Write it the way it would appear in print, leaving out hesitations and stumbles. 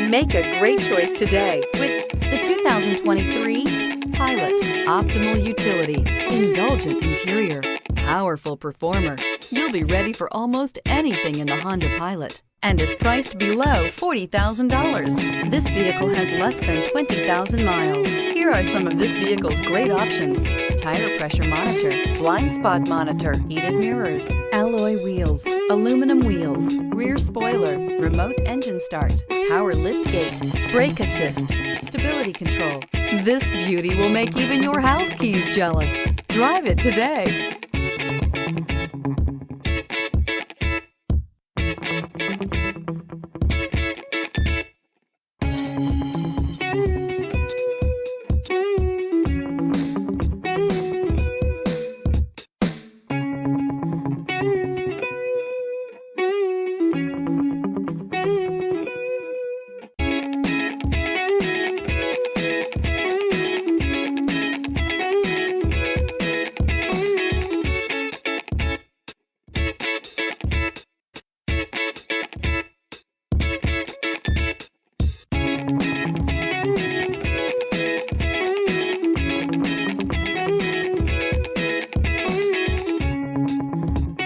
Make a great choice today with the 2023 Pilot. Optimal utility, indulgent interior, powerful performer. You'll be ready for almost anything in the Honda Pilot and is priced below $40,000. This vehicle has less than 20,000 miles. Here are some of this vehicle's great options: tire pressure monitor, blind spot monitor, heated mirrors, alloy wheels, aluminum wheels, rear spoiler, remote engine start, power liftgate, brake assist, stability control. This beauty will make even your house keys jealous. Drive it today.